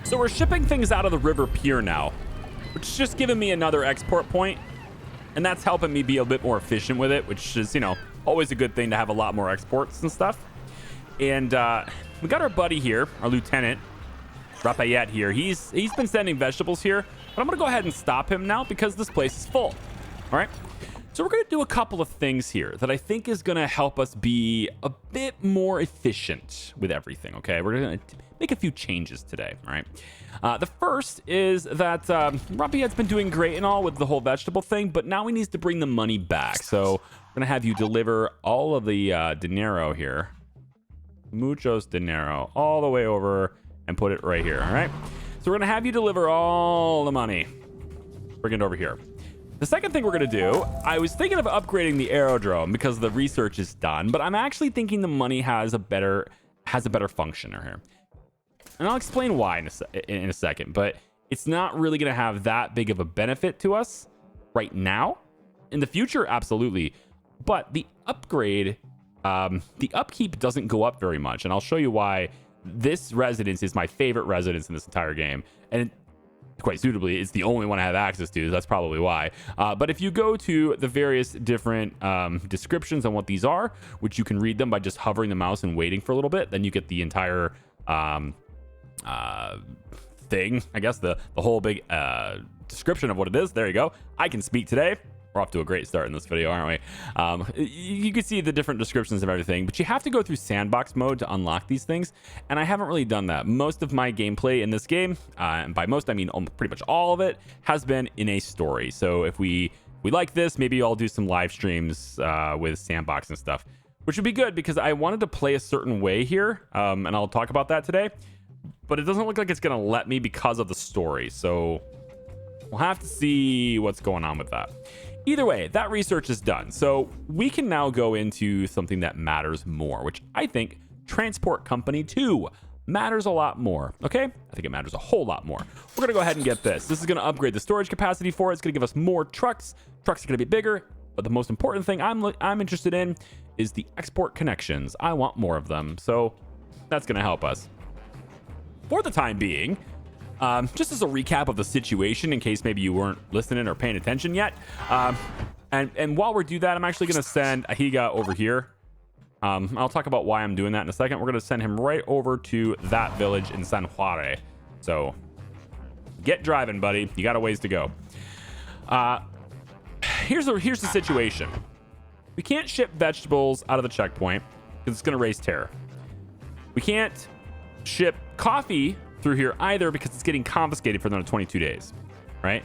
So we're shipping things out of the river pier now, which is just giving me another export point, and that's helping me be a bit more efficient with it, which is, you know, always a good thing to have a lot more exports and stuff. And we got our buddy here, our lieutenant Rafaela here. He's been sending vegetables here, but I'm gonna go ahead and stop him now because this place is full. All right, so we're gonna do a couple of things here that I think is gonna help us be a bit more efficient with everything. Okay, we're gonna make a few changes today. All right, the first is that Rafaela's been doing great and all with the whole vegetable thing, but now he needs to bring the money back. So we're gonna have you deliver all of the dinero here, muchos dinero, all the way over and put it right here. All right, so we're gonna have you deliver all the money. Bring it over here. The second thing we're gonna do, I was thinking of upgrading the aerodrome because the research is done, but I'm actually thinking the money has a better function here, and I'll explain why in a second. But it's not really gonna have that big of a benefit to us right now. In the future, absolutely, but the upgrade, the upkeep doesn't go up very much, and I'll show you why. This residence is my favorite residence in this entire game, and quite suitably, it's the only one I have access to, so that's probably why. But if you go to the various different descriptions on what these are, which you can read them by just hovering the mouse and waiting for a little bit, then you get the entire thing, I guess, the whole big description of what it is. There you go. I can speak today. We're off to a great start in this video, aren't we? You can see the different descriptions of everything, but you have to go through sandbox mode to unlock these things, and I haven't really done that. Most of my gameplay in this game, and by most I mean pretty much all of it, has been in a story. So if we like this, maybe I'll do some live streams with sandbox and stuff, which would be good because I wanted to play a certain way here, and I'll talk about that today, but it doesn't look like it's gonna let me because of the story. So we'll have to see what's going on with that. Either way, that research is done. So we can now go into something that matters more, which I think Transport Company 2 matters a lot more. Okay? I think it matters a whole lot more. We're going to go ahead and get this. This is going to upgrade the storage capacity for it. It's going to give us more trucks. Trucks are going to be bigger. But the most important thing I'm interested in is the export connections. I want more of them. So that's going to help us. For the time being, just as a recap of the situation, in case maybe you weren't listening or paying attention yet, and while we do that, I'm actually going to send Ahiga over here. I'll talk about why I'm doing that in a second. We're going to send him right over to that village in San Juarez. So get driving, buddy. You got a ways to go. Here's the situation. We can't ship vegetables out of the checkpoint because it's going to raise terror. We can't ship coffee through here either because it's getting confiscated for another 22 days, right?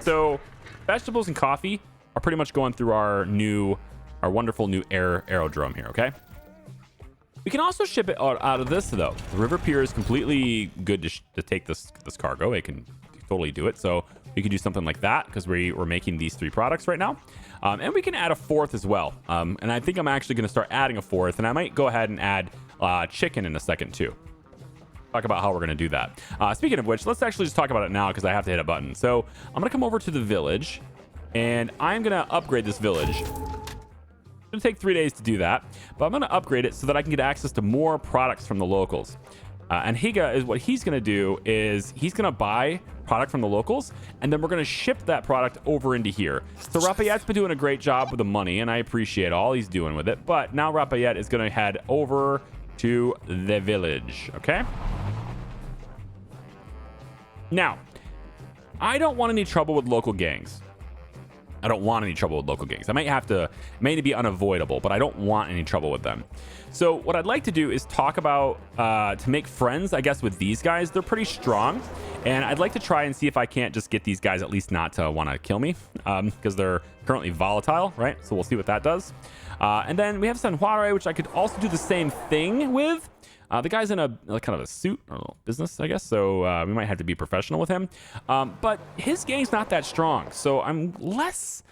So vegetables and coffee are pretty much going through our wonderful new aerodrome here. Okay, we can also ship it out of this though. The river pier is completely good to take this cargo. It can totally do it. So we could do something like that because we're making these 3 products right now, and we can add a 4th as well. And I think I'm actually going to start adding a 4th, and I might go ahead and add chicken in a second too. Talk about how we're going to do that. Speaking of which, let's actually just talk about it now because I have to hit a button. So I'm going to come over to the village, and I'm going to upgrade this village. It's going to take 3 days to do that, but I'm going to upgrade it so that I can get access to more products from the locals. And Higa is what he's going to do is he's going to buy product from the locals, and then we're going to ship that product over into here. So Rafaela's been doing a great job with the money, and I appreciate all he's doing with it. But now Rafaela is going to head over to the village. Okay. Now, I don't want any trouble with local gangs. I don't want any trouble with local gangs. I may be unavoidable, but I don't want any trouble with them. So what I'd like to do is talk about, to make friends, I guess, with these guys. They're pretty strong, and I'd like to try and see if I can't just get these guys at least not to want to kill me, because they're currently volatile, right? So we'll see what that does. And then we have San Juarez, which I could also do the same thing with. The guy's in a kind of a suit or a little business, I guess, so we might have to be professional with him. But his gang's not that strong, so I less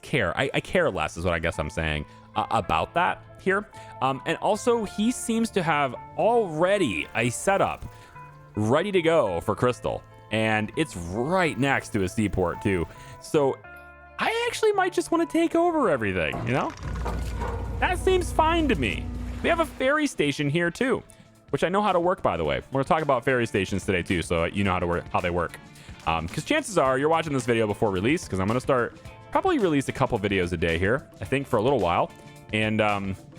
care. I care less is what I guess I'm saying about that here. And also, he seems to have already a setup ready to go for Crystal, and it's right next to a seaport too. So I actually might just want to take over everything, you know? That seems fine to me. We have a ferry station here too. which I know how to work, by the way. We're gonna talk about ferry stations today too, so you know how they work. Because chances are you're watching this video before release, because I'm gonna start probably release a couple videos a day here, I think, for a little while. And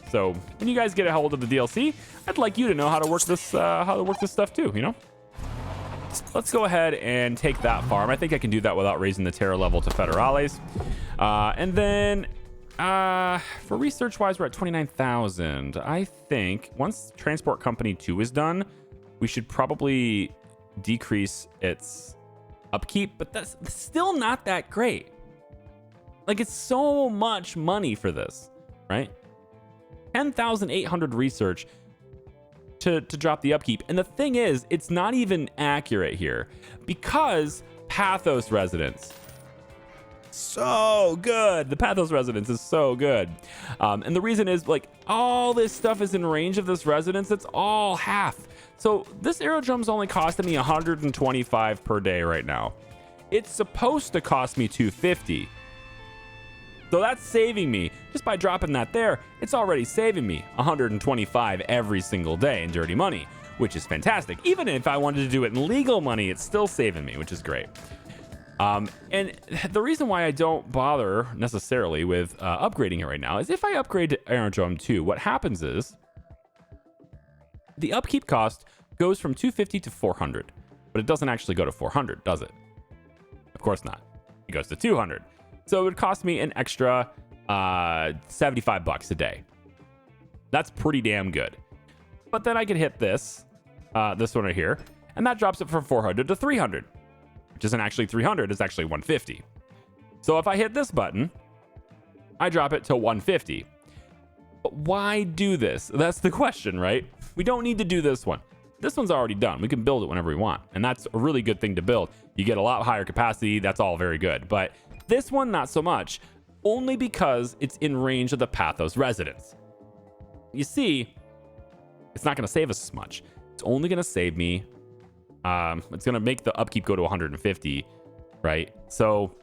so when you guys get a hold of the DLC, I'd like you to know how to work this stuff too, you know. Let's go ahead and take that farm. I think I can do that without raising the terror level to federales. And then for research wise, we're at 29,000. I think once transport company 2 is done, we should probably decrease its upkeep, but that's still not that great. Like, it's so much money for this, right? 10,800 research to drop the upkeep. And the thing is, it's not even accurate here because Pathos residence, so good. The Pathos residence is so good. And the reason is, like, all this stuff is in range of this residence. It's all half. So this aerodrome's only costing me 125 per day right now. It's supposed to cost me 250. So that's saving me just by dropping that there. It's already saving me 125 every single day in dirty money, which is fantastic. Even if I wanted to do it in legal money, it's still saving me, which is great. And the reason why I don't bother necessarily with upgrading it right now is if I upgrade to Aerodrome 2, what happens is the upkeep cost goes from 250 to 400, but it doesn't actually go to 400, does it? Of course not. It goes to 200. So it would cost me an extra 75 bucks a day. That's pretty damn good. But then I could hit this one right here, and that drops it from 400 to 300. Which isn't actually 300, it's actually 150. So if I hit this button, I drop it to 150. But why do this? That's the question, right? We don't need to do this one. This one's already done. We can build it whenever we want. And that's a really good thing to build. You get a lot higher capacity. That's all very good. But this one, not so much. Only because it's in range of the Pathos residence. You see, it's not going to save us as much. It's only going to save me it's going to make the upkeep go to 150, right? So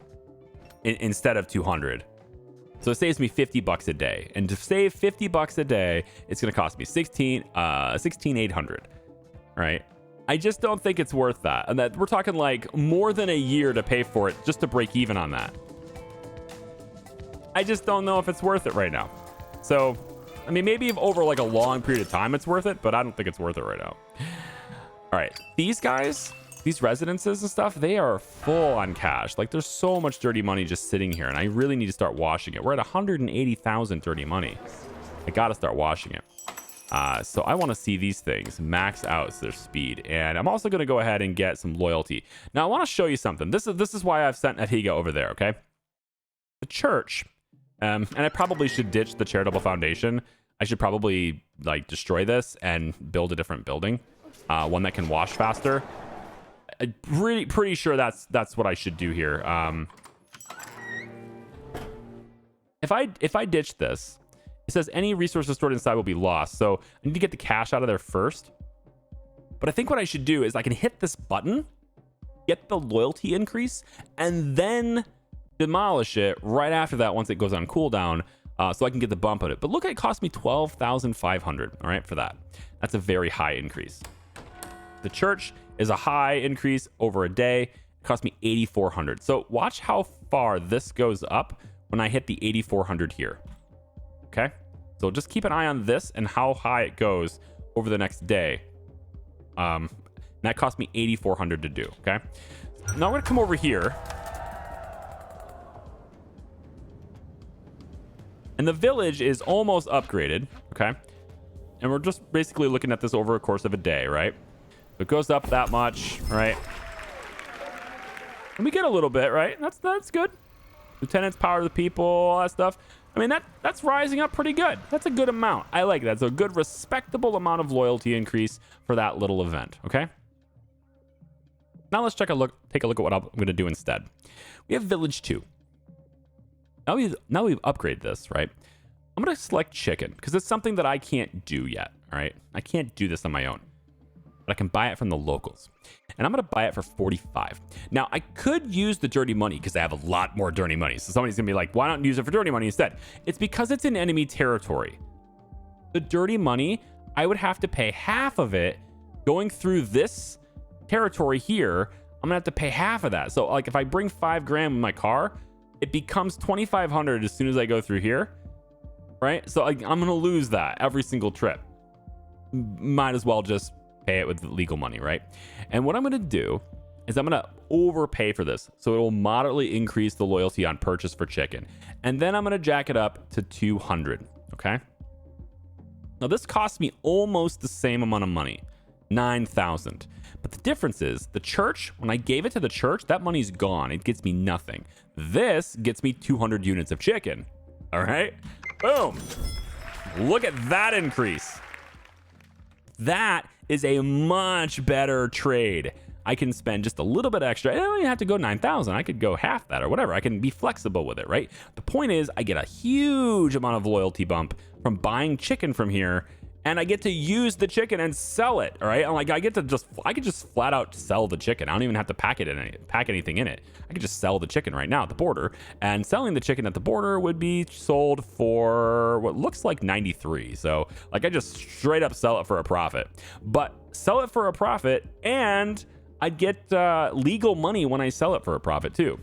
instead of 200. So it saves me 50 bucks a day. And to save 50 bucks a day, it's going to cost me 16,800, right? I just don't think it's worth that. And that we're talking like more than a year to pay for it just to break even on that. I just don't know if it's worth it right now. So, I mean, maybe over like a long period of time, it's worth it, but I don't think it's worth it right now. All right, these guys, these residences and stuff, they are full on cash. Like, there's so much dirty money just sitting here, and I really need to start washing it. We're at 180,000 dirty money. I got to start washing it. So I want to see these things max out their speed, and I'm also going to go ahead and get some loyalty. Now, I want to show you something. This is why I've sent Ahiga over there, okay? The church, and I probably should ditch the charitable foundation. I should probably, like, destroy this and build a different building. One that can wash faster. I'm pretty sure that's what I should do here. If I ditch this, it says any resources stored inside will be lost. So I need to get the cash out of there first. But I think what I should do is I can hit this button, get the loyalty increase, and then demolish it right after that once it goes on cooldown, so I can get the bump on it. But look, it cost me 12,500. All right, for that. That's a very high increase. The church is a high increase over a day. It cost me 8,400. So watch how far this goes up when I hit the 8,400 here. Okay, so just keep an eye on this and how high it goes over the next day. That cost me 8,400 to do. Okay, now I'm gonna come over here, and the village is almost upgraded. Okay, and we're just basically looking at this over a course of a day, right? It goes up that much, right? And we get a little bit, right? That's good. Lieutenants, power of the people, all that stuff. I mean, that's rising up pretty good. That's a good amount. I like that. It's a good, respectable amount of loyalty increase for that little event, okay? Now let's take a look at what I'm going to do instead. We have Village 2. Now we've upgraded this, right? I'm going to select chicken because it's something that I can't do yet, all right? I can't do this on my own. But I can buy it from the locals. And I'm going to buy it for 45. Now, I could use the dirty money because I have a lot more dirty money. So somebody's going to be like, why not use it for dirty money instead? It's because it's in enemy territory. The dirty money, I would have to pay half of it going through this territory here. I'm gonna have to pay half of that. So like if I bring 5 grand in my car, it becomes 2,500 as soon as I go through here, right? So I'm gonna lose that every single trip. Might as well just pay it with legal money, right? And what I'm gonna do is I'm gonna overpay for this, so it will moderately increase the loyalty on purchase for chicken, and then I'm gonna jack it up to 200. Okay. Now this costs me almost the same amount of money, 9,000. But the difference is the church, when I gave it to the church, that money's gone. It gets me nothing. This gets me 200 units of chicken. All right. Boom. Look at that increase. That is a much better trade. I can spend just a little bit extra. I don't even have to go 9,000. I could go half that or whatever. I can be flexible with it, right? The point is I get a huge amount of loyalty bump from buying chicken from here, and I get to use the chicken and sell it. All right. I'm like, I could just flat out sell the chicken. I don't even have to pack anything in it. I could just sell the chicken right now at the border, and selling the chicken at the border would be sold for what looks like 93. So like I just straight up sell it for a profit, but sell it for a profit, and I'd get legal money when I sell it for a profit too.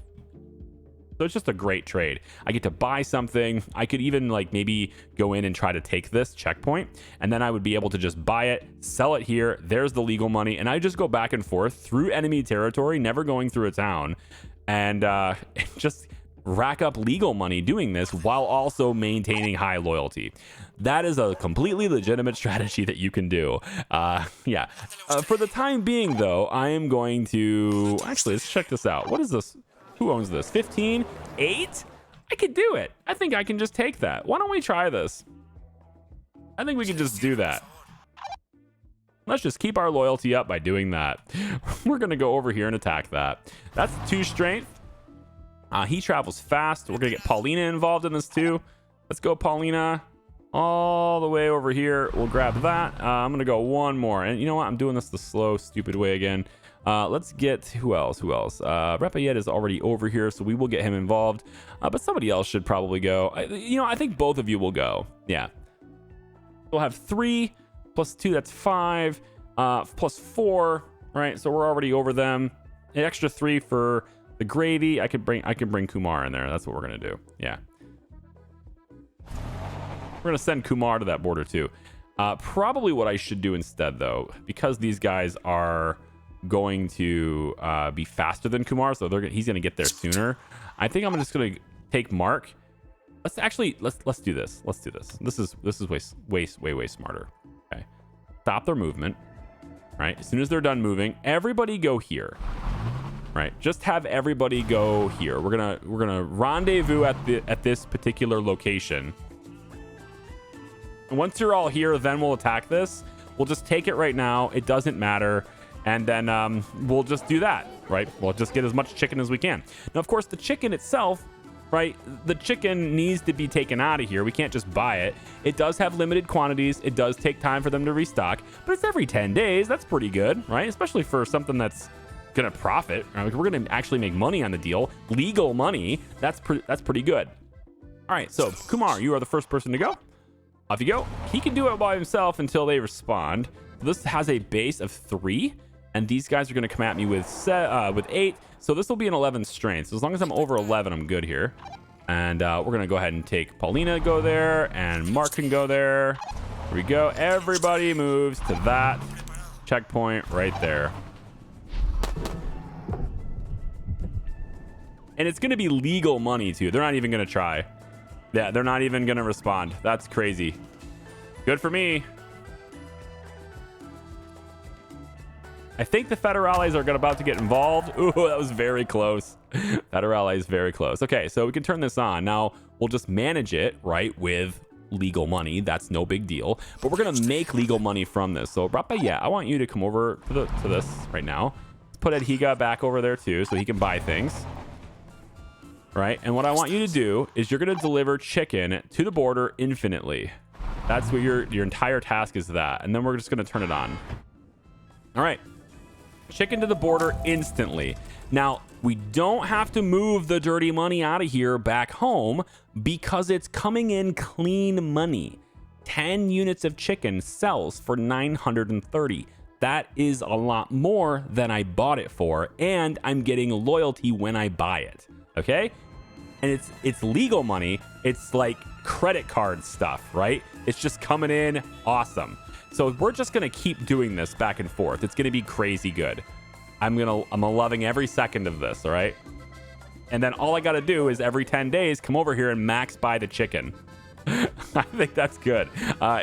So it's just a great trade. I get to buy something. I could even like maybe go in and try to take this checkpoint, and then I would be able to just buy it, sell it here. There's the legal money. And I just go back and forth through enemy territory, never going through a town, and just rack up legal money doing this while also maintaining high loyalty. That is a completely legitimate strategy that you can do. Yeah. For the time being though, I am going to actually, let's check this out. What is this? Who owns this? 15? 8? I could do it. I think I can just take that. Why don't we try this? I think we can just do that. Let's just keep our loyalty up by doing that. We're going to go over here and attack that. That's 2 strength. He travels fast. We're going to get Paulina involved in this too. Let's go, Paulina. All the way over here. We'll grab that. I'm going to go one more. And you know what? I'm doing this the slow, stupid way again. Let's get who else? Rafaela is already over here, so we will get him involved. But somebody else should probably go. I think both of you will go. Yeah. We'll have 3 plus 2. That's 5. Plus 4. Right. So we're already over them. An extra 3 for the gravy. I can bring Kumar in there. That's what we're gonna do. Yeah. We're gonna send Kumar to that border too. Probably what I should do instead, though, because these guys are going to be faster than Kumar, so he's gonna get there sooner. I think I'm just gonna take Mark. Let's do this. This is way smarter. Okay, stop their movement. Right, as soon as they're done moving, everybody go here. Right, just have everybody go here. We're gonna rendezvous at this particular location. And once you're all here, then we'll attack this. We'll just take it right now. It doesn't matter. And then we'll just do that, right? We'll just get as much chicken as we can. Now, of course, the chicken itself, right? The chicken needs to be taken out of here. We can't just buy it. It does have limited quantities. It does take time for them to restock, but it's every 10 days. That's pretty good, right? Especially for something that's gonna profit. Right? We're gonna actually make money on the deal. Legal money. That's pretty good. All right, so Kumar, you are the first person to go. Off you go. He can do it by himself until they respond. This has a base of 3. And these guys are going to come at me with 8. So this will be an 11 strength. So as long as I'm over 11, I'm good here. And we're going to go ahead and take Paulina go there. And Mark can go there. Here we go. Everybody moves to that checkpoint right there. And it's going to be legal money, too. They're not even going to try. Yeah, they're not even going to respond. That's crazy. Good for me. I think the Federales are about to get involved. Ooh, that was very close. Federales very close. Okay, so we can turn this on. Now, we'll just manage it, right, with legal money. That's no big deal. But we're going to make legal money from this. So, Rafaela, I want you to come over to this right now. Let's put Edhiga back over there, too, so he can buy things. Right? And what I want you to do is you're going to deliver chicken to the border infinitely. That's what your entire task is that. And then we're just going to turn it on. All right. Chicken to the border instantly. Now, we don't have to move the dirty money out of here back home because it's coming in clean money. 10 units of chicken sells for 930. That is a lot more than I bought it for, and I'm getting loyalty when I buy it. Okay? And it's legal money. It's like credit card stuff, right? It's just coming in awesome. So we're just gonna keep doing this back and forth. It's gonna be crazy good. I'm loving every second of this, all right? And then all I gotta do is every 10 days come over here and max buy the chicken. I think that's good.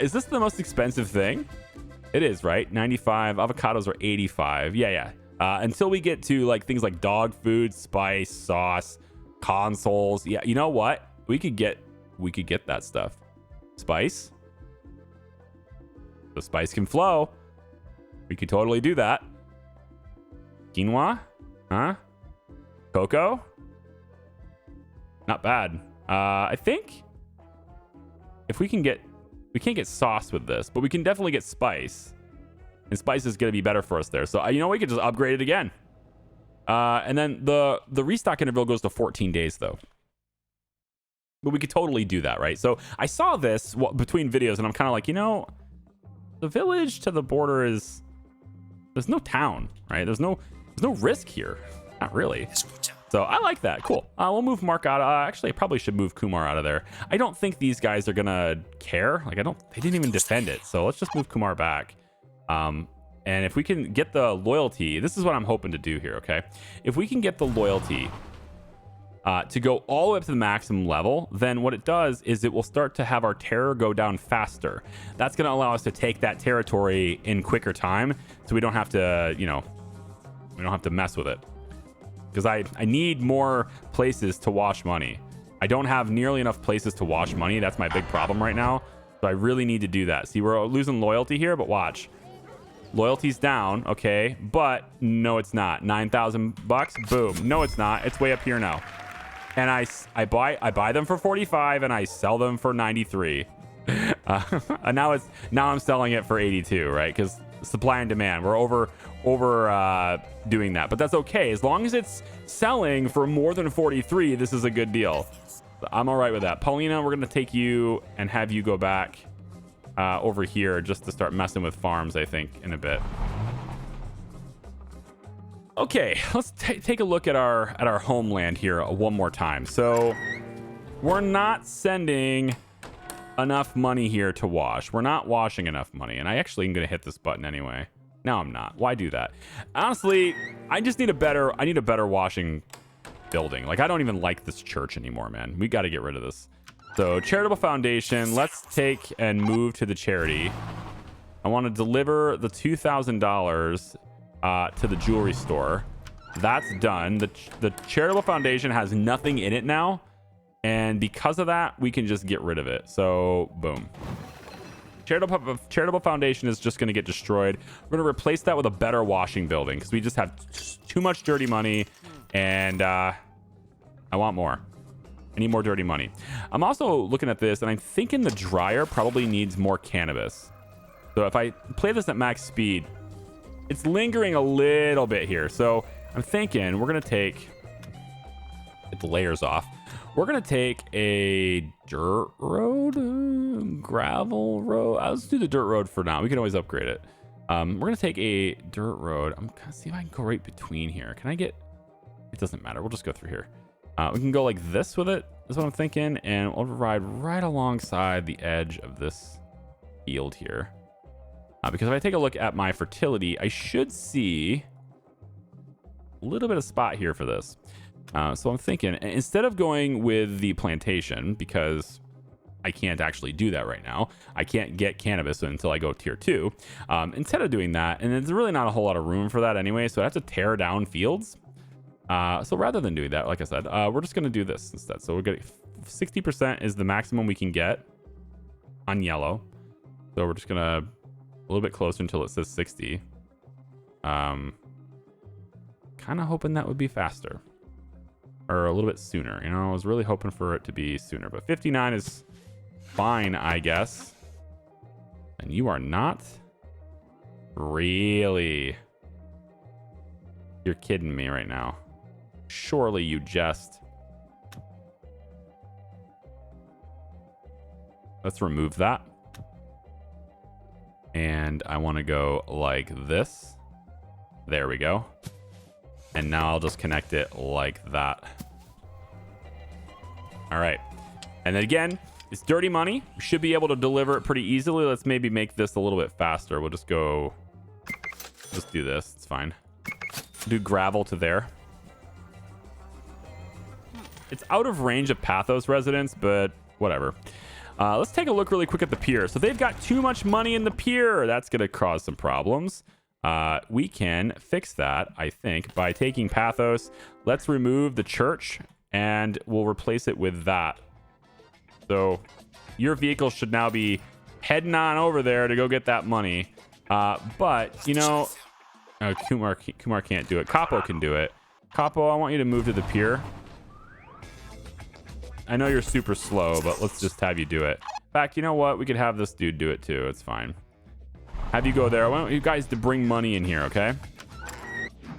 Is this the most expensive thing? It is, right? 95. Avocados are 85. Yeah. Until we get to like things like dog food, spice, sauce, consoles. Yeah, you know what? We could get that stuff. Spice. The spice can flow. We could totally do that. Quinoa? Huh? Cocoa? Not bad. I think if we can't get sauce with this, but we can definitely get spice. And spice is going to be better for us there. So, we could just upgrade it again. And then the restock interval goes to 14 days, though. But we could totally do that, right? So I saw this between videos, and I'm kind of like, the village to the border there's no town, right? There's no risk here. Not really. So I like that. Cool. We'll move Mark out. Actually, I probably should move Kumar out of there. I don't think these guys are gonna care. Like, they didn't even defend it. So let's just move Kumar back. And if we can get the loyalty, this is what I'm hoping to do here, okay? If we can get the loyalty to go all the way up to the maximum level, then what it does is it will start to have our terror go down faster. That's going to allow us to take that territory in quicker time, so we don't have to, we don't have to mess with it. Because I need more places to wash money. I don't have nearly enough places to wash money. That's my big problem right now. So I really need to do that. See, we're losing loyalty here, but watch. Loyalty's down, okay, but no, it's not. 9,000 bucks, boom. No, it's not. It's way up here now. And I buy them for 45 and I sell them for 93. And now I'm selling it for 82, right? Because supply and demand, we're over doing that, but that's okay as long as it's selling for more than 43. This is a good deal. I'm all right with that. Paulina, we're gonna take you and have you go back over here just to start messing with farms, I think, in a bit. Okay, let's take a look at our homeland here one more time. So we're not sending enough money here to wash. We're not washing enough money, and I actually am gonna hit this button anyway. No, I'm not. Why do that? Honestly, I need a better washing building. Like, I don't even like this church anymore, man. We got to get rid of this. So charitable foundation, let's take and move to the charity. I want to deliver the $2,000 to the jewelry store. That's done. The charitable foundation has nothing in it now, and because of that, we can just get rid of it. So boom. Charitable foundation is just going to get destroyed. We're going to replace that with a better washing building because we just have too much dirty money, and I want more. I need more dirty money. I'm also looking at this, and I'm thinking the dryer probably needs more cannabis. So if I play this at max speed, it's lingering a little bit here. So I'm thinking we're going to get the layers off. We're going to take a dirt road, gravel road. Let's do the dirt road for now. We can always upgrade it. We're going to take a dirt road. I'm going to see if I can go right between here. Can I get... It doesn't matter. We'll just go through here. We can go like this with it. That's what I'm thinking. And we'll ride right alongside the edge of this field here. Because if I take a look at my fertility, I should see a little bit of spot here for this. So I'm thinking, instead of going with the plantation, because I can't actually do that right now, I can't get cannabis until I go tier 2. Instead of doing that, and there's really not a whole lot of room for that anyway, so I have to tear down fields. So rather than doing that, like I said, we're just going to do this instead. So we're getting 60% is the maximum we can get on yellow. So we're just going to a little bit closer until it says 60. Kind of hoping that would be faster. Or a little bit sooner. I was really hoping for it to be sooner. But 59 is fine, I guess. And you are not? Really? You're kidding me right now. Surely you jest. Let's remove that. And I want to go like this. There we go. And now I'll just connect it like that. All right. And then again, it's dirty money. We should be able to deliver it pretty easily. Let's maybe make this a little bit faster. We'll just go... Just do this. It's fine. Do gravel to there. It's out of range of Pathos residents, but whatever. Let's take a look really quick at the pier. So they've got too much money in the pier. That's going to cause some problems. We can fix that, I think, by taking Pathos. Let's remove the church, and we'll replace it with that. So your vehicle should now be heading on over there to go get that money. But, you know, Kumar can't do it. Capo can do it. Capo, I want you to move to the pier. I know you're super slow, but let's just have you do it. In fact, you know what? We could have this dude do it too. It's fine. Have you go there. I want you guys to bring money in here, okay?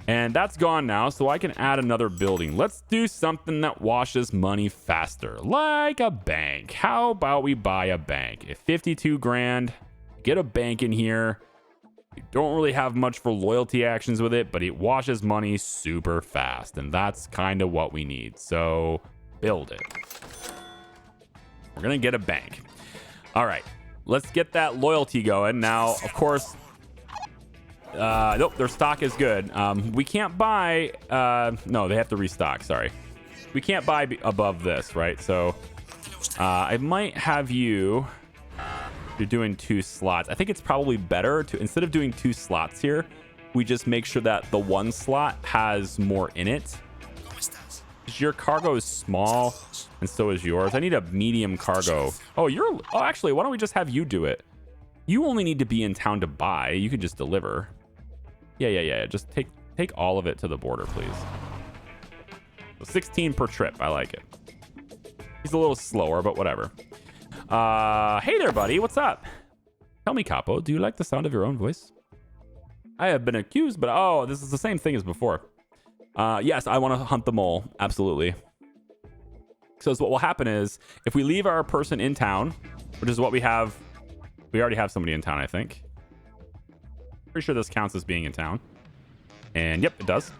And that's gone now, so I can add another building. Let's do something that washes money faster, like a bank. How about we buy a bank? At 52 grand, get a bank in here. You don't really have much for loyalty actions with it, but it washes money super fast, and that's kind of what we need. So build it. We're gonna get a bank. All right, let's get that loyalty going. Now, of course, nope, their stock is good. We can't buy, no, they have to restock, sorry. We can't buy above this, right? So I might have you, you're doing 2 slots. I think it's probably better to, instead of doing 2 slots here, we just make sure that the 1 slot has more in it. Your cargo is small, and so is yours. I need a medium cargo. Oh, actually, why don't we just have you do it? You only need to be in town to buy. You can just deliver. Yeah. Just take all of it to the border, please. So 16 per trip. I like it. He's a little slower, but whatever. Hey there, buddy. What's up? Tell me, Capo, do you like the sound of your own voice? I have been accused, but oh, this is the same thing as before. Yes, I want to hunt the mole. Absolutely. So what will happen is if we leave our person in town, which is what we have, we already have somebody in town, I think. Pretty sure this counts as being in town. And yep, it does.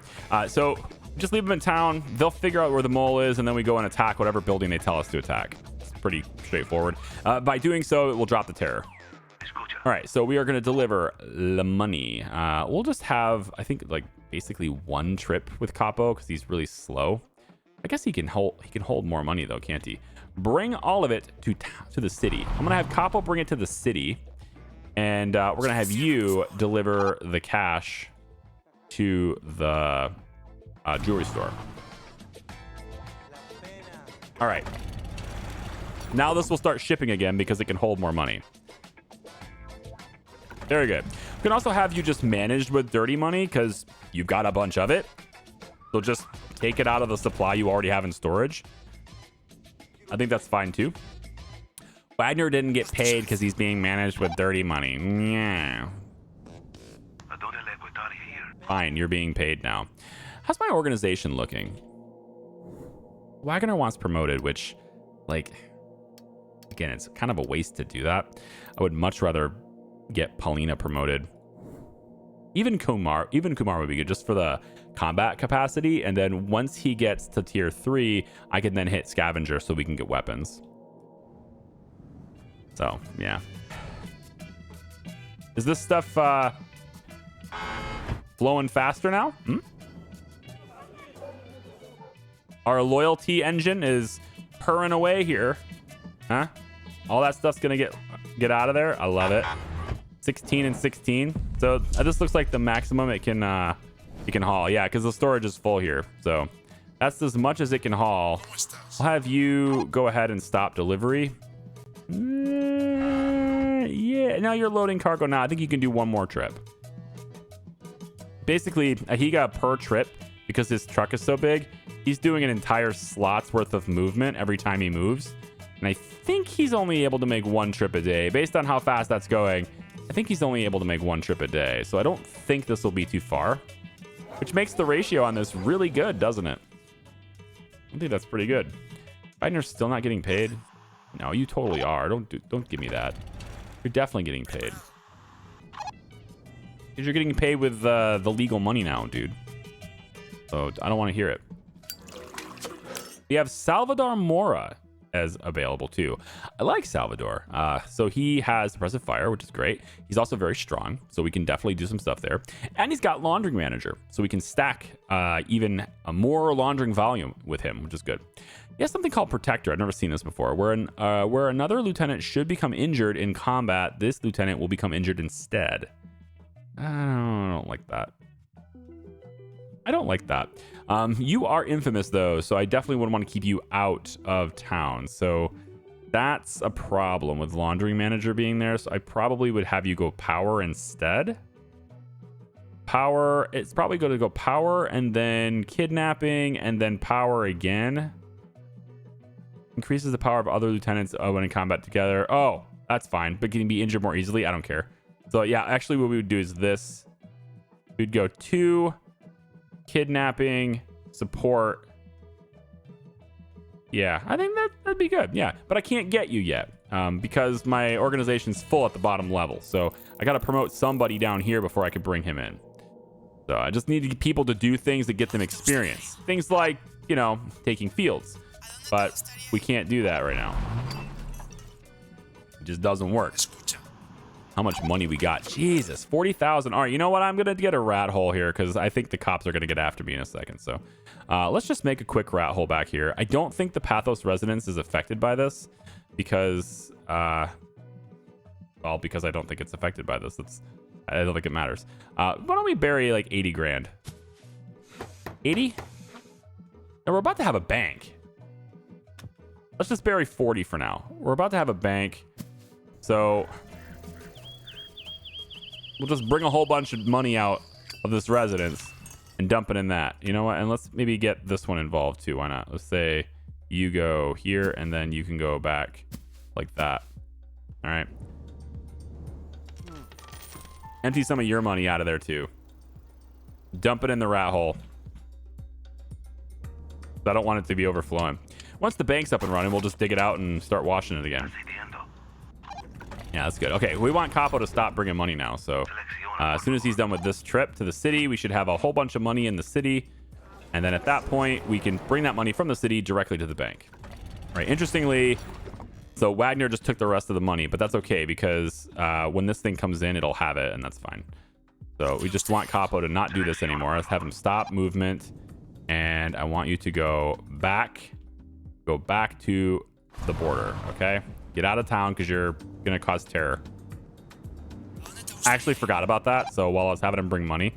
So just leave them in town. They'll figure out where the mole is, and then we go and attack whatever building they tell us to attack. It's pretty straightforward. By doing so, it will drop the terror. All right, so we are going to deliver the money. We'll just have, I think, like basically 1 trip with Capo because he's really slow. I guess he can hold more money though, can't he? Bring all of it to the city. I'm gonna have Capo bring it to the city, and we're gonna have you deliver the cash to the jewelry store. All right. Now this will start shipping again because it can hold more money. Very good. We can also have you just managed with dirty money because you've got a bunch of it. So just take it out of the supply you already have in storage. I think that's fine too. Wagner didn't get paid because he's being managed with dirty money. Yeah. Fine, you're being paid now. How's my organization looking? Wagner wants promoted, which, like, again, it's kind of a waste to do that. I would much rather get Paulina promoted. Even Kumar would be good just for the combat capacity. And then once he gets to tier 3, I can then hit scavenger so we can get weapons. So, yeah. Is this stuff flowing faster now? Our loyalty engine is purring away here. Huh? All that stuff's gonna get out of there. I love it. 16 and 16. So this looks like the maximum it can haul. Yeah, because the storage is full here. So that's as much as it can haul. I'll have you go ahead and stop delivery. Yeah, now you're loading cargo now. I think you can do 1 more trip. Basically, he got per trip because his truck is so big. He's doing an entire slot's worth of movement every time he moves. And I think he's only able to make 1 trip a day. Based on how fast that's going, I think he's only able to make 1 trip a day. So I don't think this will be too far. Which makes the ratio on this really good, doesn't it? I think that's pretty good. Biden's still not getting paid? No, you totally are. Don't give me that. You're definitely getting paid. Because you're getting paid with the legal money now, dude. So I don't want to hear it. We have Salvador Mora as available too. I like Salvador. So he has suppressive fire, which is great. He's also very strong, so we can definitely do some stuff there. And he's got laundering manager, so we can stack even a more laundering volume with him, which is good. He has something called protector. I've never seen this before. Where another lieutenant should become injured in combat, this lieutenant will become injured instead. I don't like that. I don't like that. You are infamous though, so I definitely would want to keep you out of town. So that's a problem with laundering manager being there. So I probably would have you go power instead. Power, it's probably going to go power and then kidnapping and then power again. Increases the power of other lieutenants when in combat together. Oh, that's fine, but can be injured more easily. I don't care. So yeah, actually what we would do is this. We'd go 2 kidnapping, support. Yeah, I think that'd be good. Yeah, but I can't get you yet because my organization's full at the bottom level. So I got to promote somebody down here before I can bring him in. So I just need people to do things that get them experience. Things like, you know, taking fields. But we can't do that right now. It just doesn't work. How much money we got? Jesus, 40,000. All right, you know what? I'm going to get a rat hole here because I think the cops are going to get after me in a second. So let's just make a quick rat hole back here. I don't think the Pathos residence is affected by this because, well, because I don't think it's affected by this. I don't think it matters. Why don't we bury like 80 grand? 80? And we're about to have a bank. Let's just bury 40 for now. We're about to have a bank. So we'll just bring a whole bunch of money out of this residence and dump it in that. You know what? And let's maybe get this one involved too. Why not? Let's say you go here and then you can go back like that. All right. Empty some of your money out of there too. Dump it in the rat hole. I don't want it to be overflowing. Once the bank's up and running, we'll just dig it out and start washing it again. Yeah, that's good. Okay, we want Capo to stop bringing money now. So as soon as he's done with this trip to the city, we should have a whole bunch of money in the city. And then at that point, we can bring that money from the city directly to the bank. All right, interestingly, so Wagner just took the rest of the money, but that's okay because when this thing comes in, it'll have it, and that's fine. So we just want Capo to not do this anymore. Let's have him stop movement. And I want you to go back to the border, okay? Get out of town because you're gonna cause terror. I actually forgot about that, so while I was having him bring money,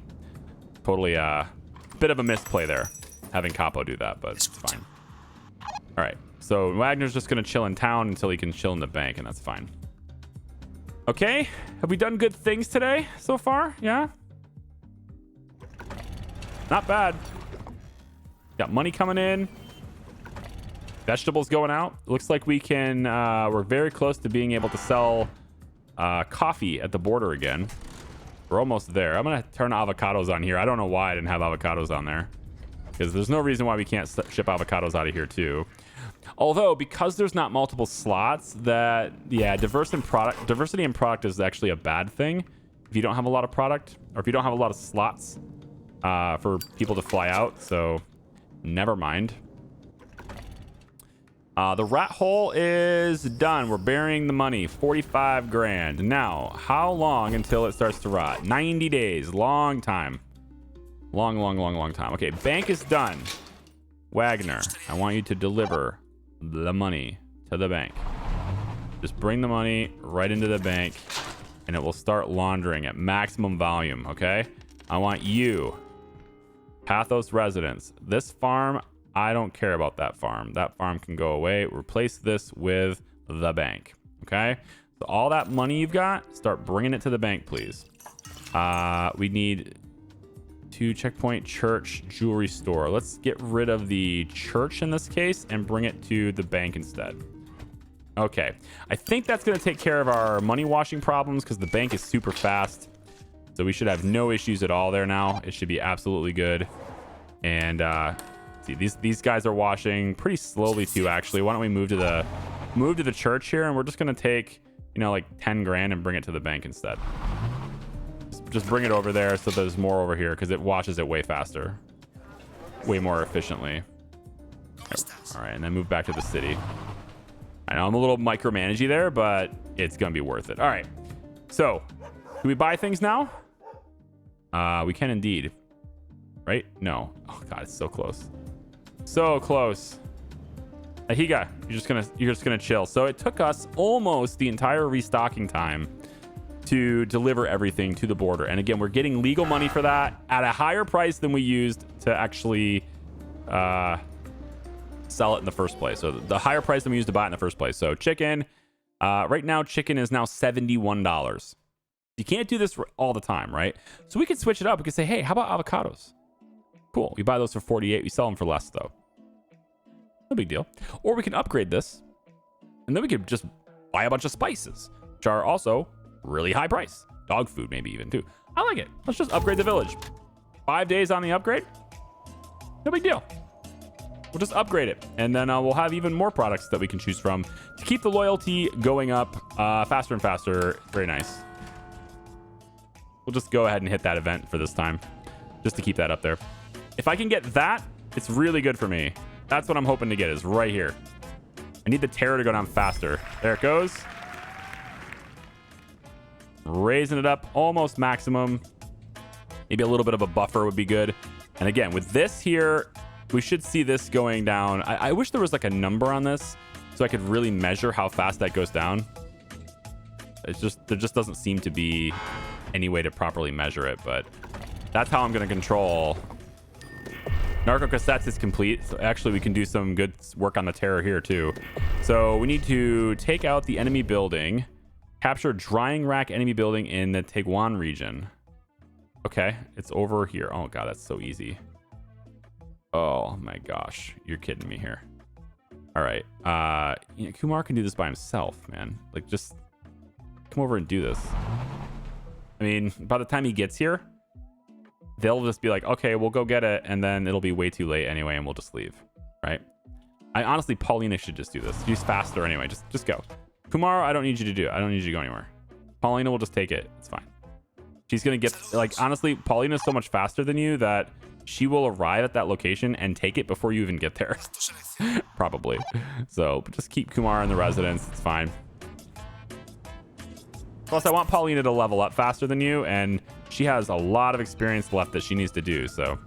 totally a bit of a misplay there, having Capo do that, but it's fine. All right, so Wagner's just gonna chill in town until he can chill in the bank, and that's fine. Okay, have we done good things today so far? Yeah? Not bad. Got money coming in. Vegetables going out. Looks like we can, we're very close to being able to sell coffee at the border again. We're almost there. I'm going to turn avocados on here. I don't know why I didn't have avocados on there. Because there's no reason why we can't ship avocados out of here too. Although, because there's not multiple slots, that, yeah, diversity in product is actually a bad thing. If you don't have a lot of product, or if you don't have a lot of slots for people to fly out. So, never mind. The rat hole is done. We're burying the money. 45 grand. Now, how long until it starts to rot? 90 days. Long time. Long time. Okay, bank is done. Wagner, I want you to deliver the money to the bank. Just bring the money right into the bank, and it will start laundering at maximum volume, okay? I want you, Pathos residents. This farm, I don't care about that farm. That farm can go away. Replace this with the bank, okay? So all that money you've got, start bringing it to the bank, please. We need 2 checkpoint church jewelry store. Let's get rid of the church in this case and bring it to the bank instead. Okay, I think that's going to take care of our money washing problems because the bank is super fast. So we should have no issues at all there now. It should be absolutely good. And see, these guys are washing pretty slowly too, actually. Why don't we move to the church here, and we're just going to take, you know, like 10 grand and bring it to the bank instead. just bring it over there so there's more over here because it washes it way faster, way more efficiently. All right, and then move back to the city. I know I'm a little micromanagey there, but it's gonna be worth it. All right, so do we buy things now? We can indeed, right? No. Oh god, it's so close, so close. Ahiga, you're just gonna chill. So it took us almost the entire restocking time to deliver everything to the border, and again, we're getting legal money for that at a higher price than we used to actually sell it in the first place. So the higher price than we used to buy it in the first place. So chicken, right now chicken is now $71. You can't do this all the time, right? So we could switch it up. We could say, hey, how about avocados? Cool, we buy those for 48. We sell them for less though. No big deal. Or we can upgrade this, and then we could just buy a bunch of spices, which are also really high price. Dog food maybe even too. I like it. Let's just upgrade the village. 5 days on the upgrade. No big deal. We'll just upgrade it, and then we'll have even more products that we can choose from to keep the loyalty going up faster and faster. Very nice. We'll just go ahead and hit that event for this time, just to keep that up there. If I can get that, it's really good for me. That's what I'm hoping to get, is right here. I need the terror to go down faster. There it goes. Raising it up almost maximum. Maybe a little bit of a buffer would be good. And again, with this here, we should see this going down. I wish there was like a number on this so I could really measure how fast that goes down. It's just, there just doesn't seem to be any way to properly measure it, but that's how I'm going to control. Narco cassettes is complete. So actually we can do some good work on the terror here too. So we need to take out the enemy building, capture drying rack enemy building in the Teguan region. Okay, it's over here. Oh god, that's so easy. Oh my gosh, you're kidding me here. All right, you know, Kumar can do this by himself, man. Like, just come over and do this. I mean, by the time he gets here, they'll just be like, okay, we'll go get it, and then it'll be way too late anyway, and we'll just leave, right? I honestly, Paulina should just do this. She's faster anyway. Just go. Kumar, I don't need you to do it. I don't need you to go anywhere. Paulina will just take it. It's fine. She's gonna get, like, honestly, Paulina's so much faster than you that she will arrive at that location and take it before you even get there. Probably. So just keep Kumar in the residence. It's fine. Plus, I want Paulina to level up faster than you, and she has a lot of experience left that she needs to do, so.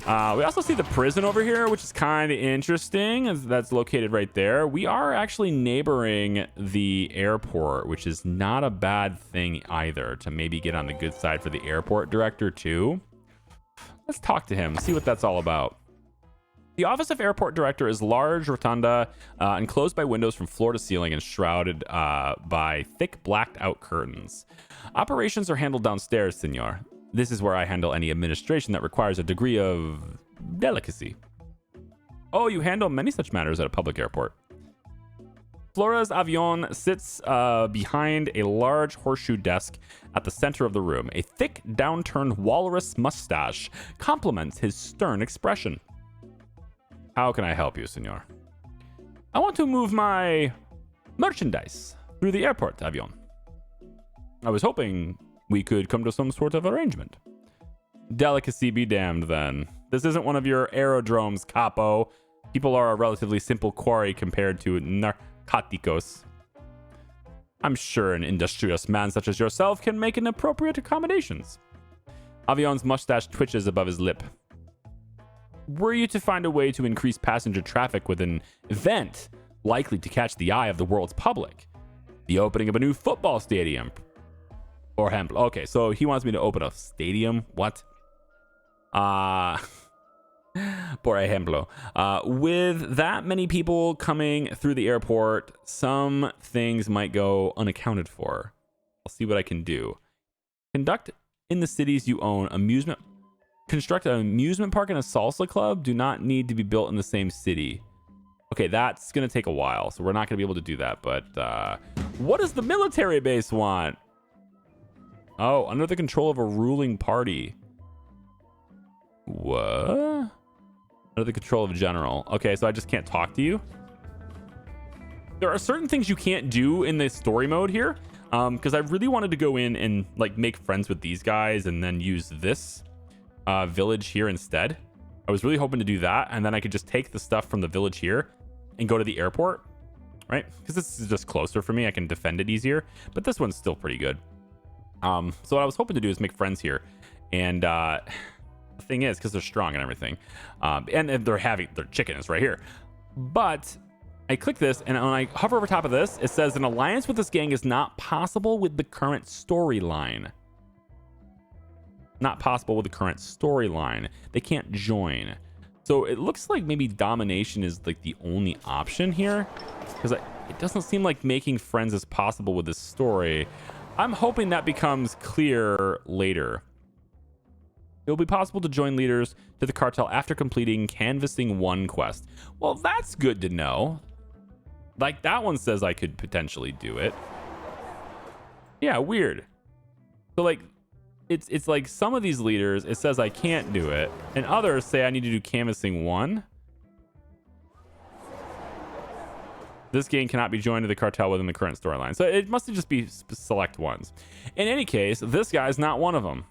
We also see the prison over here, which is kind of interesting. That's located right there. We are actually neighboring the airport, which is not a bad thing either, to maybe get on the good side for the airport director too. Let's talk to him, see what that's all about. The office of airport director is large, rotunda, enclosed by windows from floor to ceiling and shrouded by thick blacked out curtains. Operations are handled downstairs, senor. This is where I handle any administration that requires a degree of delicacy. Oh, you handle many such matters at a public airport. Flora's avion sits behind a large horseshoe desk at the center of the room. A thick, downturned walrus mustache complements his stern expression. How can I help you, senor? I want to move my merchandise through the airport, avion. I was hoping we could come to some sort of arrangement. Delicacy be damned, then. This isn't one of your aerodromes, capo. People are a relatively simple quarry compared to narcoticos. I'm sure an industrious man such as yourself can make an appropriate accommodations. Avion's mustache twitches above his lip. Were you to find a way to increase passenger traffic with an event likely to catch the eye of the world's public? The opening of a new football stadium. Por ejemplo. Okay, so he wants me to open a stadium. What? Por ejemplo. With that many people coming through the airport, some things might go unaccounted for. I'll see what I can do. Conduct in the cities you own amusement. Construct an amusement park and a salsa club do not need to be built in the same city. Okay, that's going to take a while, so we're not going to be able to do that. But what does the military base want? Oh, under the control of a ruling party. What? Under the control of a general. Okay, so I just can't talk to you. There are certain things you can't do in the story mode here. because I really wanted to go in and like make friends with these guys and then use this village here instead. I was really hoping to do that, and then I could just take the stuff from the village here and go to the airport, right? Because this is just closer for me. I can defend it easier, but this one's still pretty good. So what I was hoping to do is make friends here, and the thing is, because they're strong and everything, and their chicken is right here, but I click this, and when I hover over top of this, it says an alliance with this gang is not possible with the current storyline. Not possible with the current storyline. They can't join. So it looks like maybe domination is like the only option here, because it doesn't seem like making friends is possible with this story. I'm hoping that becomes clear later. It will be possible to join leaders to the cartel after completing canvassing 1 quest. Well, that's good to know. Like, that one says I could potentially do it. Yeah, weird. So like, it's like some of these leaders, it says I can't do it, and others say I need to do canvassing 1. This game cannot be joined to the cartel within the current storyline. So it must just be select ones. In any case, this guy's not one of them.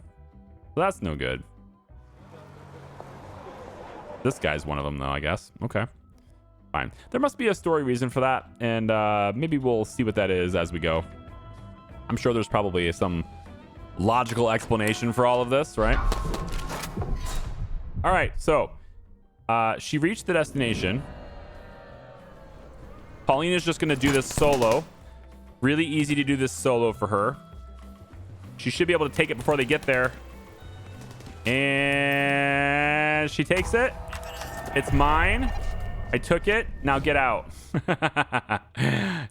So that's no good. This guy's one of them, though, I guess. Okay. Fine. There must be a story reason for that, and maybe we'll see what that is as we go. I'm sure there's probably some logical explanation for all of this, right? All right, so she reached the destination. Paulina's just going to do this solo. Really easy to do this solo for her. She should be able to take it before they get there. And she takes it. It's mine. I took it. Now get out.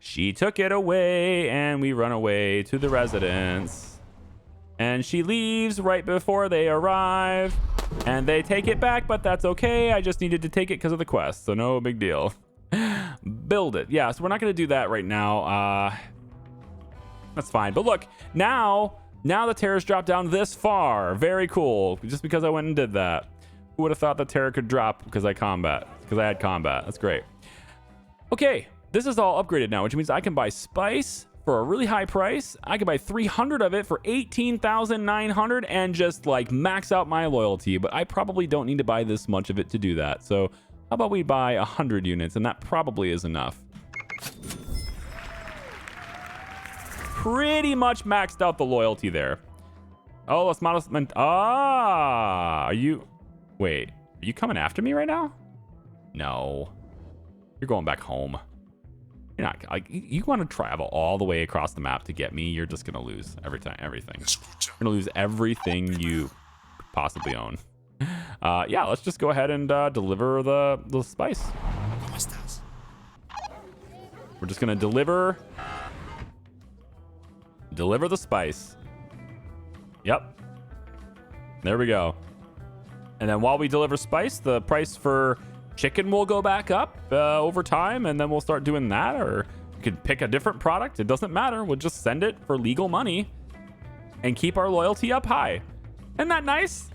She took it away, and we run away to the residence. And she leaves right before they arrive. And they take it back, but that's okay. I just needed to take it because of the quest, so no big deal. Build it. Yeah, so we're not going to do that right now. That's fine. But look, now the terrors dropped down this far. Very cool. Just because I went and did that. Who would have thought the terror could drop because I had combat? That's great. Okay, this is all upgraded now, which means I can buy spice for a really high price. I can buy 300 of it for 18,900 and just like max out my loyalty. But I probably don't need to buy this much of it to do that. So how about we buy 100 units, and that probably is enough. Pretty much maxed out the loyalty there. Oh, let's model. Are you? Wait, are you coming after me right now? No, you're going back home. You're not. Like, you want to travel all the way across the map to get me? You're just gonna lose everything. You're gonna lose everything you possibly own. Yeah, let's just go ahead and deliver the spice. We're just gonna deliver the spice. Yep, there we go. And then while we deliver spice, the price for chicken will go back up over time, and then we'll start doing that. Or you could pick a different product. It doesn't matter. We'll just send it for legal money and keep our loyalty up high. Isn't that nice?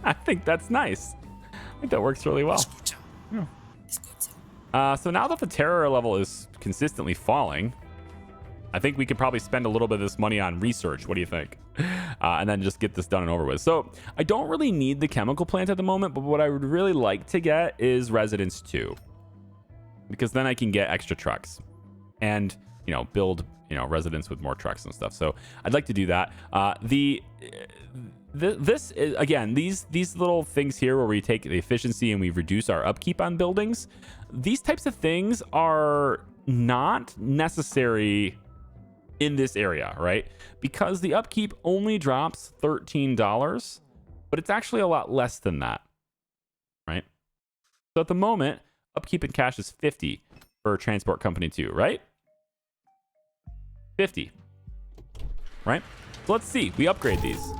I think that's nice. I think that works really well. Yeah. So now that the terror level is consistently falling, I think we could probably spend a little bit of this money on research. What do you think? And then just get this done and over with. So I don't really need the chemical plant at the moment, but what I would really like to get is Residence 2. Because then I can get extra trucks and, build, residents with more trucks and stuff. So I'd like to do that. This is, again, these little things here where we take the efficiency and we reduce our upkeep on buildings. These types of things are not necessary in this area, right? Because the upkeep only drops $13, but it's actually a lot less than that, right? So at the moment, upkeep in cash is 50 for Transport Company 2, right? 50, right? So let's see. We upgrade these.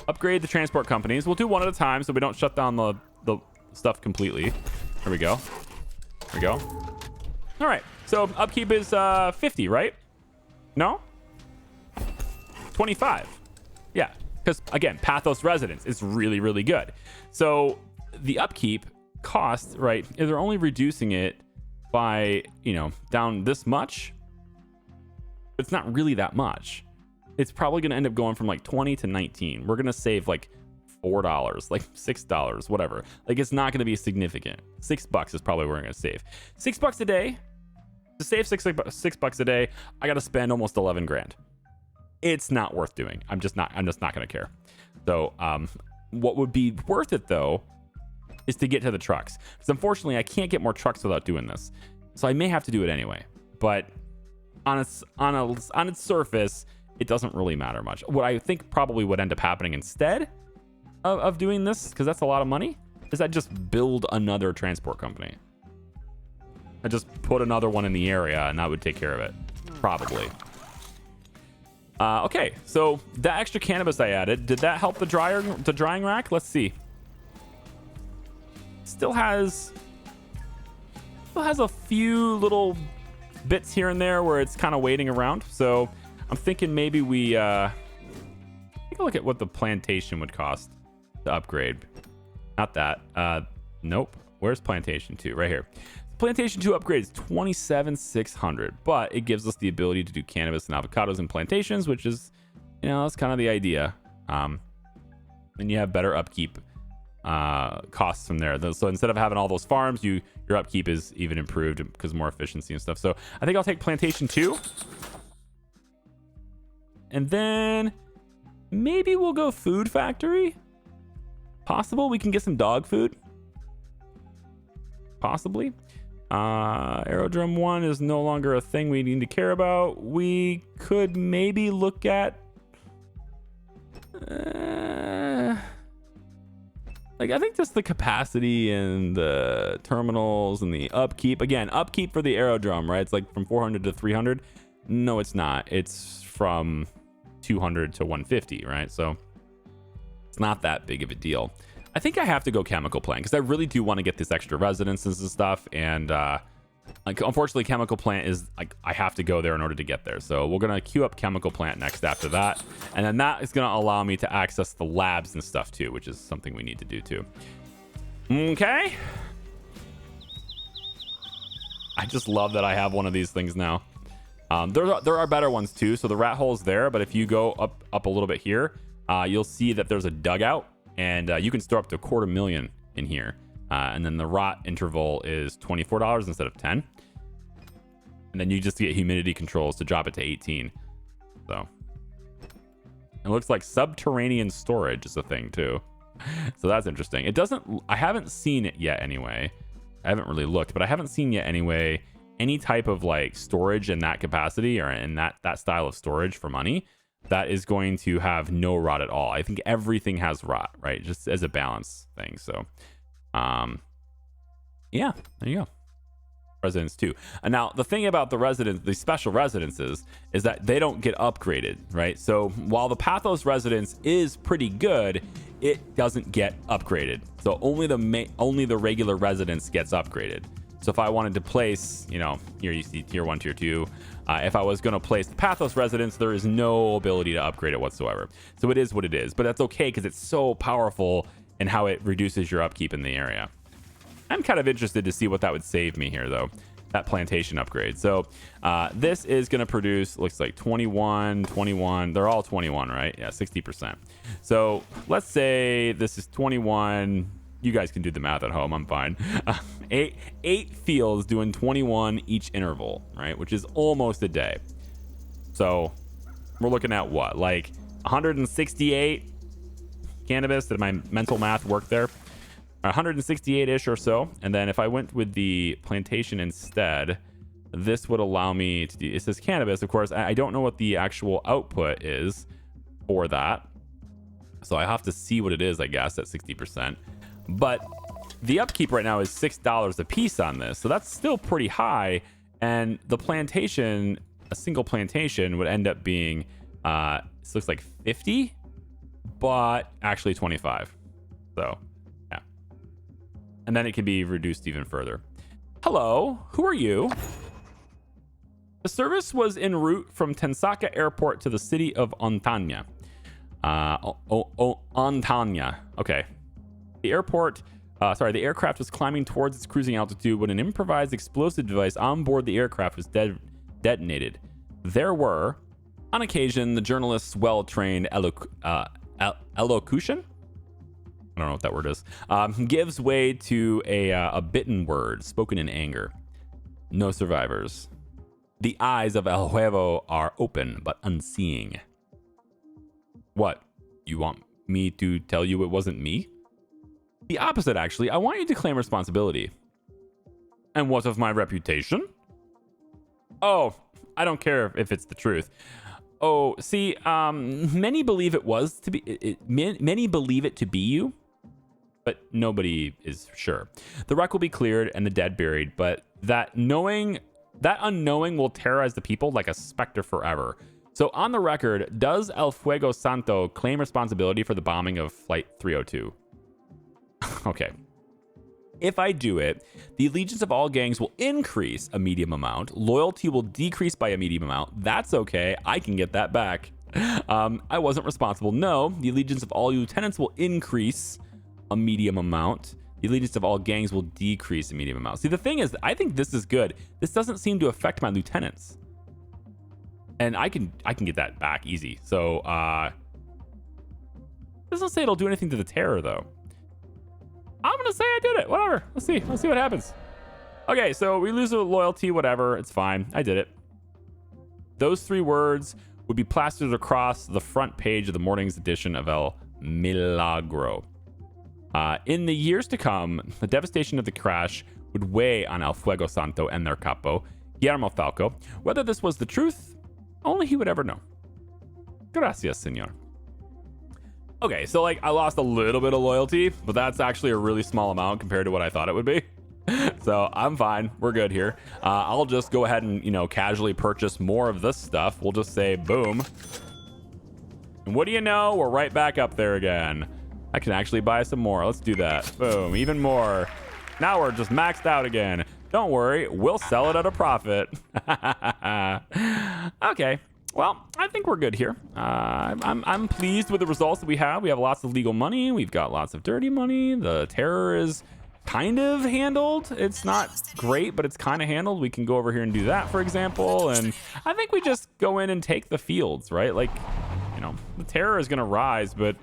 Upgrade the transport companies. We'll do one at a time so we don't shut down the stuff completely. There we go. There we go. All right. So upkeep is 50, right? No? 25. Yeah. Because, again, Pathos Residence is really, really good. So the upkeep cost, right, if they're only reducing it by, down this much, It's not really that much. It's probably going to end up going from like 20 to 19. We're going to save like $4, like $6, whatever. Like, it's not going to be significant. $6 is probably where we're going to save. $6 a day. To save $6 a day, I got to spend almost 11 grand. It's not worth doing. I'm just not going to care. So, what would be worth it though is to get to the trucks. Because unfortunately, I can't get more trucks without doing this. So I may have to do it anyway. But on its surface, it doesn't really matter much. What I think probably would end up happening instead of doing this, because that's a lot of money, is I just build another transport company. I just put another one in the area and that would take care of it. Probably. Okay, so that extra cannabis I added, did that help the drying rack? Let's see. Still has a few little bits here and there where it's kind of waiting around. So I'm thinking maybe we take a look at what the plantation would cost to upgrade. Not that. Nope. Where's plantation 2? Right here. Plantation 2 upgrade is $27,600, but it gives us the ability to do cannabis and avocados and plantations, which is, that's kind of the idea. And you have better upkeep costs from there. So instead of having all those farms, your upkeep is even improved because more efficiency and stuff. So I think I'll take plantation 2. And then maybe we'll go food factory. Possible we can get some dog food. Possibly. Aerodrome 1 is no longer a thing we need to care about. We could maybe look at I think just the capacity and the terminals and the upkeep. Again, upkeep for the aerodrome, right? It's like from 400 to 300. No, it's not. It's from 200 to 150, right? So it's not that big of a deal. I think I have to go chemical plant because I really do want to get this extra residences and stuff. And unfortunately, chemical plant is like I have to go there in order to get there. So we're gonna queue up chemical plant next after that, and then that is gonna allow me to access the labs and stuff too, which is something we need to do too. Okay. I just love that I have one of these things now. There are better ones too. So the rat hole is there, but if you go up a little bit here, you'll see that there's a dugout. And you can store up to $250,000 in here. And then the rot interval is $24 instead of $10. And then you just get humidity controls to drop it to 18. So it looks like subterranean storage is a thing too. So that's interesting. I haven't seen it yet anyway. I haven't really looked, but I haven't seen yet anyway any type of like storage in that capacity or in that style of storage for money that is going to have no rot at all. I think everything has rot, right? Just as a balance thing. So, yeah, there you go. Residence 2. And now the thing about the special residences is that they don't get upgraded, right? So while the Pathos residence is pretty good, it doesn't get upgraded. So only the regular residence gets upgraded. So if I wanted to place, here you see tier 1, tier 2. If I was going to place the Pathos residence, there is no ability to upgrade it whatsoever. So it is what it is, but that's okay because it's so powerful in how it reduces your upkeep in the area. I'm kind of interested to see what that would save me here, though, that plantation upgrade. So this is going to produce, looks like 21. They're all 21, right? Yeah, 60%. So let's say this is 21. You guys can do the math at home. I'm fine. Eight fields doing 21 each interval, right? Which is almost a day. So we're looking at what? Like 168 cannabis? Did my mental math work there? 168-ish or so. And then if I went with the plantation instead, this would allow me to do, it says cannabis, of course. I don't know what the actual output is for that. So I have to see what it is, I guess, at 60%. But the upkeep right now is $6 a piece on this. So that's still pretty high. And the plantation, a single plantation would end up being, this looks like 50, but actually 25. So, yeah. And then it can be reduced even further. Hello, who are you? The service was en route from Tensaka Airport to the city of Ontanya. Ontanya. Okay. The aircraft was climbing towards its cruising altitude when an improvised explosive device on board the aircraft was detonated. there were, on occasion, the journalist's well-trained elocution, I don't know what that word is, gives way to a bitten word spoken in anger. No survivors. The eyes of El Huevo are open but unseeing. What? You want me to tell you it wasn't me? The opposite, actually. I want you to claim responsibility. And what of my reputation? Oh, I don't care if it's the truth. Oh, see, many believe it was to be. Many believe it to be you, but nobody is sure. The wreck will be cleared and the dead buried, but that unknowing will terrorize the people like a specter forever. So on the record, does El Fuego Santo claim responsibility for the bombing of Flight 302? Okay. If I do it, the allegiance of all gangs will increase a medium amount. Loyalty will decrease by a medium amount. That's okay. I can get that back. I wasn't responsible. No, the allegiance of all lieutenants will increase a medium amount. The allegiance of all gangs will decrease a medium amount. See, the thing is, I think this is good. This doesn't seem to affect my lieutenants. And I can get that back easy. So, doesn't say it'll do anything to the terror, though. I'm going to say I did it. Whatever. Let's see. Let's see what happens. Okay, so we lose the loyalty, whatever. It's fine. I did it. Those 3 words would be plastered across the front page of the morning's edition of El Milagro. In the years to come, the devastation of the crash would weigh on El Fuego Santo and their capo, Guillermo Falco. Whether this was the truth, only he would ever know. Gracias, señor. Okay, so like I lost a little bit of loyalty, but that's actually a really small amount compared to what I thought it would be. So I'm fine. We're good here. I'll just go ahead and, casually purchase more of this stuff. We'll just say boom. And what do you know? We're right back up there again. I can actually buy some more. Let's do that. Boom. Even more. Now we're just maxed out again. Don't worry. We'll sell it at a profit. Okay. Well, I think we're good here. I'm pleased with the results that we have. We have lots of legal money. We've got lots of dirty money. The terror is kind of handled. It's not great, but it's kind of handled. We can go over here and do that, for example. And I think we just go in and take the fields, right? Like, the terror is going to rise, but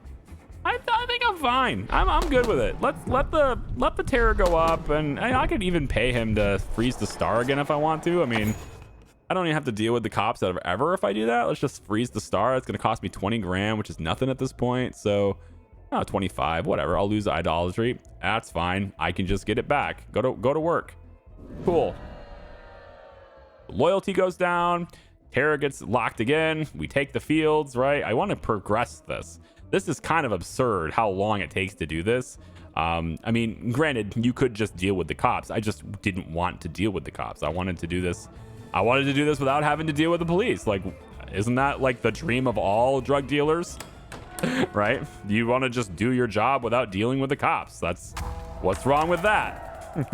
I think I'm fine. I'm good with it. Let the terror go up, and I could even pay him to freeze the star again if I want to. I mean, I don't even have to deal with the cops ever if I do that. Let's just freeze the star. It's going to cost me 20 grand, which is nothing at this point. So, 25, whatever. I'll lose idolatry. That's fine. I can just get it back. Go to work. Cool. Loyalty goes down. Terror gets locked again. We take the fields, right? I want to progress this. This is kind of absurd how long it takes to do this. I mean, granted, you could just deal with the cops. I just didn't want to deal with the cops. I wanted to do this without having to deal with the police. Like, isn't that like the dream of all drug dealers? Right? You want to just do your job without dealing with the cops. That's what's wrong with that.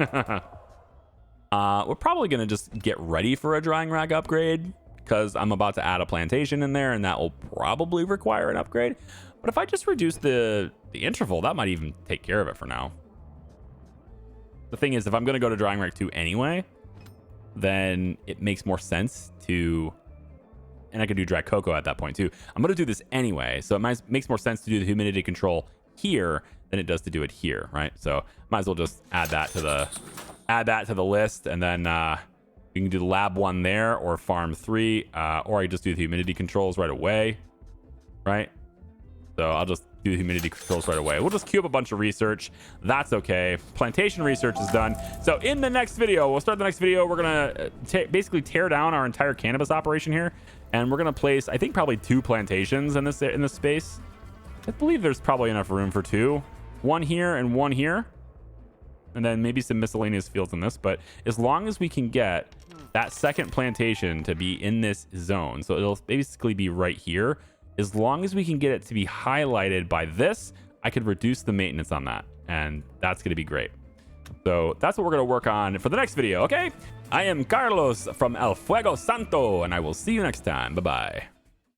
We're probably going to just get ready for a drying rack upgrade because I'm about to add a plantation in there and that will probably require an upgrade. But if I just reduce the interval, that might even take care of it for now. The thing is, if I'm going to go to drying rack 2 anyway, then it makes more sense to, and I could do dry cocoa at that point too. I'm going to do this anyway, so it makes more sense to do the humidity control here than it does to do it here, right? So might as well just add that to the list, and then we can do the lab 1 there, or farm 3, or I just do the humidity controls right away, right? So I'll just do the humidity controls right away. We'll just queue up a bunch of research. That's okay. Plantation research is done. So in the next video, we'll start the next video. We're going to basically tear down our entire cannabis operation here. And we're going to place, I think, probably 2 plantations in this space. I believe there's probably enough room for 2. 1 here and 1 here. And then maybe some miscellaneous fields in this. But as long as we can get that second plantation to be in this zone, so it'll basically be right here. As long as we can get it to be highlighted by this, I could reduce the maintenance on that. And that's going to be great. So that's what we're going to work on for the next video, okay? I am Carlos from El Fuego Santo, and I will see you next time. Bye-bye.